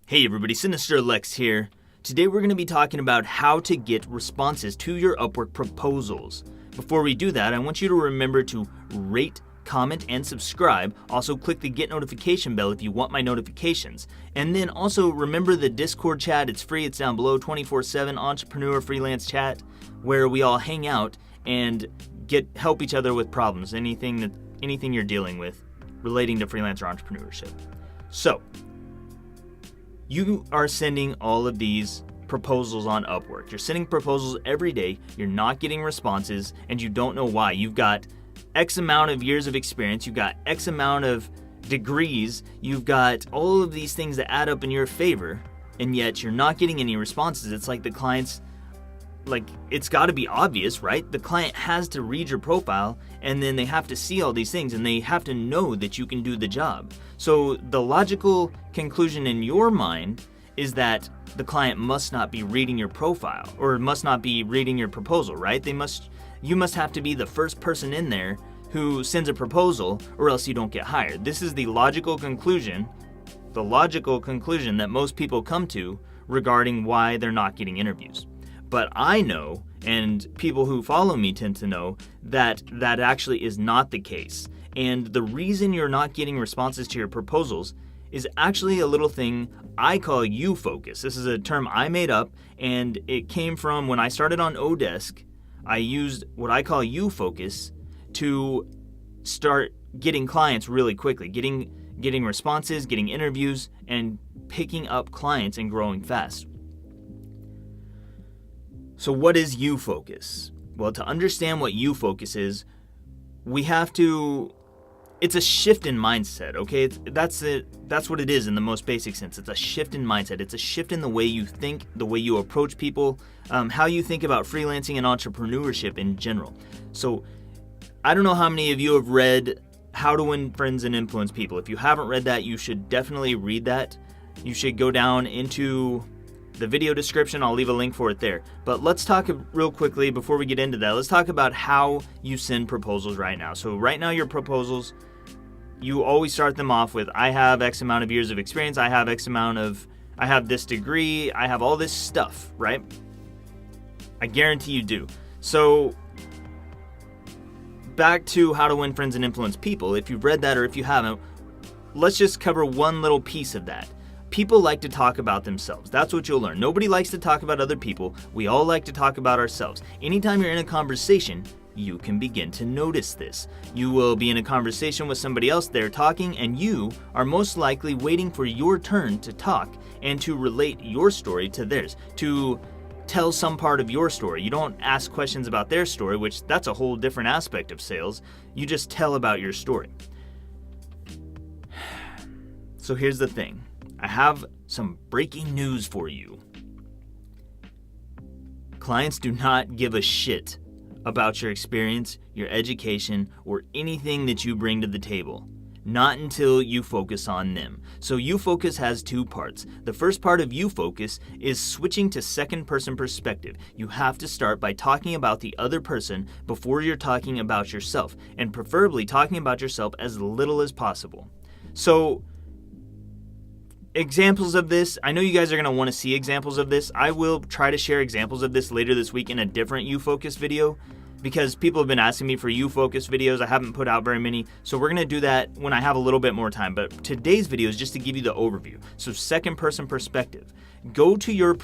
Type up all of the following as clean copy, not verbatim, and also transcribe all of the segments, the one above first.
Hey everybody, Sinister Lex here. Today we're going to be talking about how to get responses to your Upwork proposals. Before we do that, I want you to remember to rate, comment, and subscribe. Also click the get notification bell if you want my notifications. And then also remember the Discord chat. It's free, it's down below, 24/7 entrepreneur freelance chat where we all hang out and help each other with problems, anything you're dealing with relating to freelance or entrepreneurship. So, you are sending all of these proposals on Upwork. You're sending proposals every day, you're not getting responses, and you don't know why. You've got X amount of years of experience, you've got X amount of degrees, you've got all of these things that add up in your favor, and yet you're not getting any responses. It's like the client's, it's got to be obvious, right? The client has to read your profile, and then they have to see all these things, and they have to know that you can do the job. So the logical conclusion in your mind is that the client must not be reading your profile, or must not be reading your proposal, right? You must have to be the first person in there who sends a proposal, or else you don't get hired. This is the logical conclusion that most people come to regarding why they're not getting interviews. But I know, and people who follow me tend to know, that that actually is not the case. And the reason you're not getting responses to your proposals is actually a little thing I call U-focus. This is a term I made up, and it came from when I started on Odesk. I used what I call U-focus to start getting clients really quickly, getting responses, getting interviews, and picking up clients and growing fast. So what is U-focus? Well, to understand what U-focus is, it's a shift in mindset, okay? That's what it is in the most basic sense. It's a shift in mindset. It's a shift in the way you think, the way you approach people, how you think about freelancing and entrepreneurship in general. So I don't know how many of you have read How to Win Friends and Influence People. If you haven't read that, you should definitely read that. You should go down into the video description. I'll leave a link for it there. But let's talk real quickly before we get into that. Let's talk about how you send proposals right now. So right now your proposals, you always start them off with, I have X amount of years of experience, I have this degree, I have all this stuff, right? I guarantee you do. So back to How to Win Friends and Influence People. If you've read that or if you haven't, let's just cover one little piece of that. People like to talk about themselves. That's what you'll learn. Nobody likes to talk about other people. We all like to talk about ourselves. Anytime you're in a conversation, you can begin to notice this. You will be in a conversation with somebody else, they're talking, and you are most likely waiting for your turn to talk and to relate your story to theirs, to tell some part of your story. You don't ask questions about their story, which that's a whole different aspect of sales. You just tell about your story. So here's the thing. I have some breaking news for you. Clients do not give a shit about your experience, your education, or anything that you bring to the table. Not until you focus on them. So U-focus has two parts. The first part of U-focus is switching to second-person perspective. You have to start by talking about the other person before you're talking about yourself, and preferably talking about yourself as little as possible. So examples of this, I know you guys are going to want to see examples of this. I will try to share examples of this later this week in a different U-focus video, because people have been asking me for U-focus videos. I haven't put out very many, so we're going to do that when I have a little bit more time. But today's video is just to give you the overview. So second person perspective. Go to your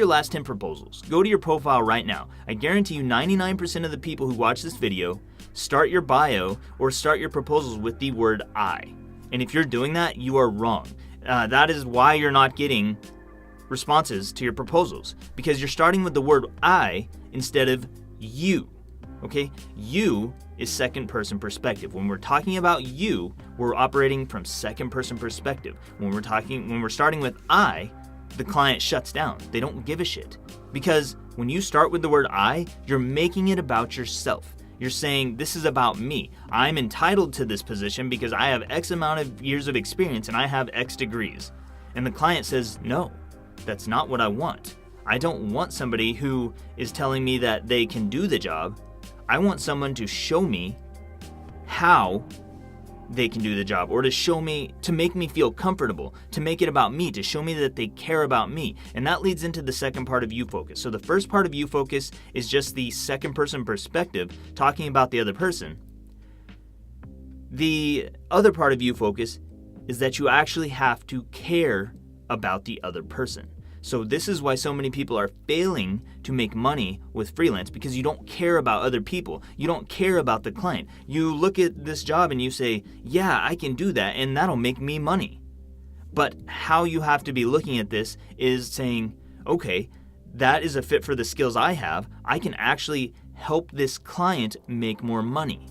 last 10 proposals. Go to your profile right now. I guarantee you 99% of the people who watch this video start your bio or start your proposals with the word I. And if you're doing that, you are wrong. That is why you're not getting responses to your proposals, because you're starting with the word I instead of you. Okay? You is second person perspective. When we're talking about you, we're operating from second person perspective. When we're starting with I, the client shuts down. They don't give a shit. Because when you start with the word I, you're making it about yourself. You're saying, this is about me. I'm entitled to this position because I have X amount of years of experience and I have X degrees. And the client says, no, that's not what I want. I don't want somebody who is telling me that they can do the job. I want someone to show me how they can do the job, or to make me feel comfortable, to make it about me, to show me that they care about me. And that leads into the second part of you focus. So the first part of you focus is just the second person perspective, talking about the other person. The other part of you focus is that you actually have to care about the other person. So this is why so many people are failing to make money with freelance, because you don't care about other people. You don't care about the client. You look at this job and you say, yeah, I can do that and that'll make me money. But how you have to be looking at this is saying, okay, that is a fit for the skills I have. I can actually help this client make more money.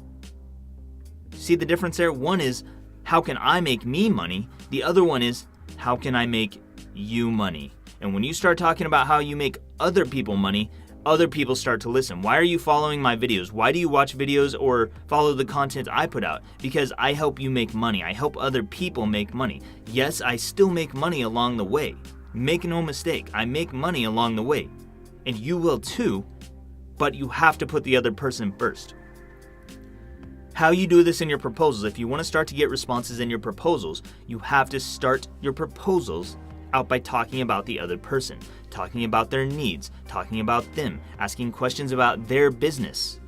See the difference there? One is, how can I make me money? The other one is, how can I make you money? And when you start talking about how you make other people money, other people start to listen. Why are you following my videos? Why do you watch videos or follow the content I put out? Because I help you make money. I help other people make money. Yes, I still make money along the way. Make no mistake, I make money along the way. And you will too, but you have to put the other person first. How you do this in your proposals, if you want to start to get responses in your proposals, you have to start your proposals out by talking about the other person, talking about their needs, talking about them, asking questions about their business.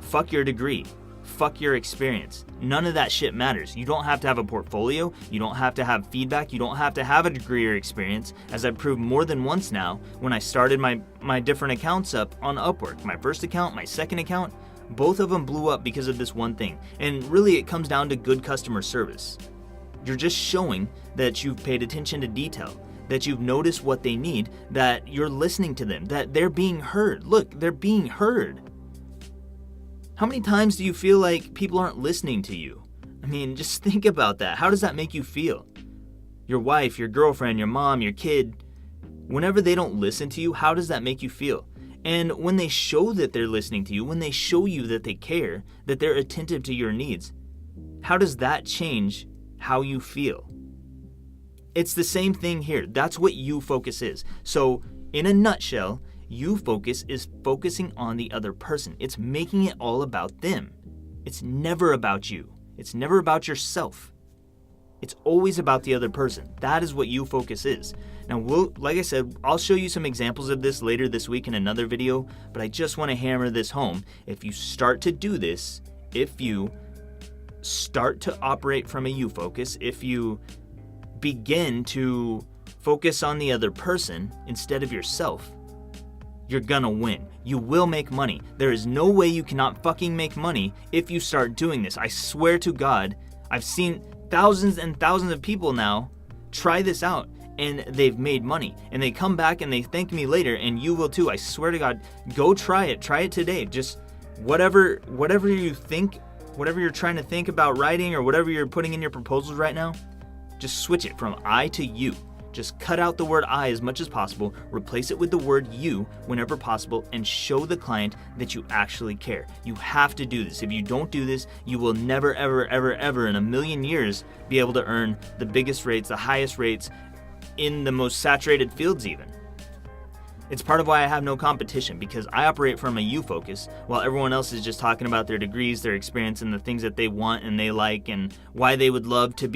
Fuck your degree. Fuck your experience. None of that shit matters. You don't have to have a portfolio. You don't have to have feedback. You don't have to have a degree or experience, as I've proved more than once now when I started my different accounts up on Upwork. My first account, my second account, both of them blew up because of this one thing. And really it comes down to good customer service. You're just showing that you've paid attention to detail, that you've noticed what they need, that you're listening to them, that they're being heard. Look, they're being heard. How many times do you feel like people aren't listening to you? I mean, just think about that. How does that make you feel? Your wife, your girlfriend, your mom, your kid, whenever they don't listen to you, how does that make you feel? And when they show that they're listening to you, when they show you that they care, that they're attentive to your needs, how does that change how you feel? It's the same thing here. That's what you focus is. So in a nutshell, you focus is focusing on the other person. It's making it all about them. It's never about you. It's never about yourself. It's always about the other person. That is what you focus is. Now, like I said, I'll show you some examples of this later this week in another video, but I just want to hammer this home. If you start to do this, if you start to operate from a you focus, if you begin to focus on the other person instead of yourself, you're gonna win. You will make money. There is no way you cannot fucking make money if you start doing this. I swear to God, I've seen thousands and thousands of people now try this out and they've made money. And they come back and they thank me later, and you will too. I swear to God, go try it. Try it today. Just whatever you think, whatever you're trying to think about writing or whatever you're putting in your proposals right now, just switch it from I to you. Just cut out the word I as much as possible, replace it with the word you whenever possible, and show the client that you actually care. You have to do this. If you don't do this, you will never, ever, ever, ever in a million years be able to earn the biggest rates, the highest rates in the most saturated fields even. It's part of why I have no competition, because I operate from a you focus while everyone else is just talking about their degrees, their experience, and the things that they want and they like, and why they would love to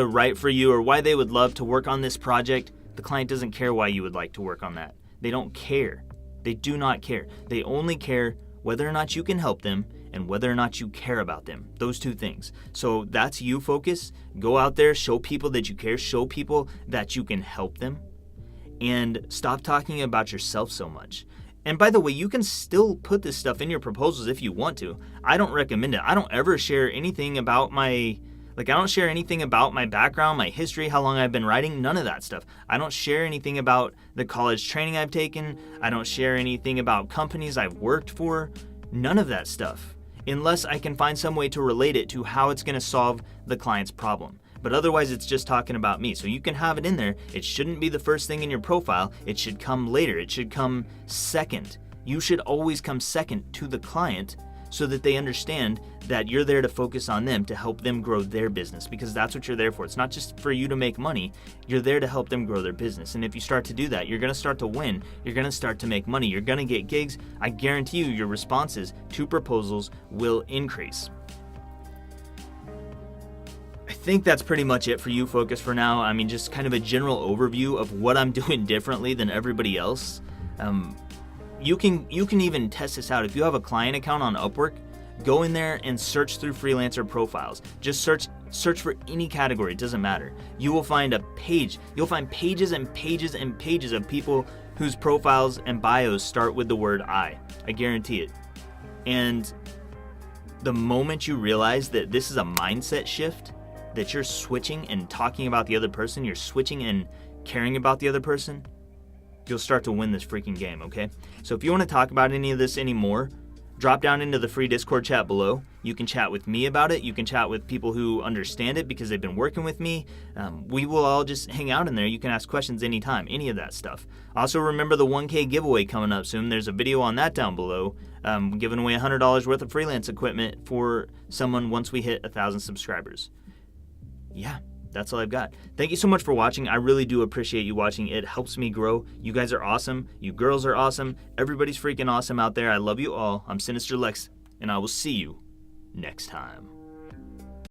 write for you, or why they would love to work on this project. The client doesn't care why you would like to work on that. They don't care. They do not care. They only care whether or not you can help them and whether or not you care about them. Those two things. So that's you focus. Go out there, show people that you care, show people that you can help them, and stop talking about yourself so much. And by the way, you can still put this stuff in your proposals if you want to. I don't recommend it. I don't ever share anything about my background, my history, how long I've been writing, none of that stuff. I don't share anything about the college training I've taken. I don't share anything about companies I've worked for. None of that stuff, unless I can find some way to relate it to how it's going to solve the client's problem. But otherwise, it's just talking about me. So you can have it in there. It shouldn't be the first thing in your profile. It should come later. It should come second. You should always come second to the client, so that they understand that you're there to focus on them, to help them grow their business, because that's what you're there for. It's not just for you to make money. You're there to help them grow their business. And if you start to do that, you're going to start to win. You're going to start to make money. You're going to get gigs. I guarantee you your responses to proposals will increase. I think that's pretty much it for you, Focus, for now. I mean, just kind of a general overview of what I'm doing differently than everybody else. You can even test this out. If you have a client account on Upwork, go in there and search through freelancer profiles. Just search for any category. It doesn't matter. You will find a page. You'll find pages and pages and pages of people whose profiles and bios start with the word I guarantee it. And the moment you realize that this is a mindset shift, that you're switching and talking about the other person, you're switching and caring about the other person, you'll start to win this freaking game, okay? So if you want to talk about any of this anymore, drop down into the free Discord chat below. You can chat with me about it. You can chat with people who understand it because they've been working with me. We will all just hang out in there. You can ask questions anytime, any of that stuff. Also, remember the 1K giveaway coming up soon. There's a video on that down below. Giving away $100 worth of freelance equipment for someone once we hit 1,000 subscribers. Yeah. That's all I've got. Thank you so much for watching. I really do appreciate you watching. It helps me grow. You guys are awesome. You girls are awesome. Everybody's freaking awesome out there. I love you all. I'm Sinister Lex, and I will see you next time.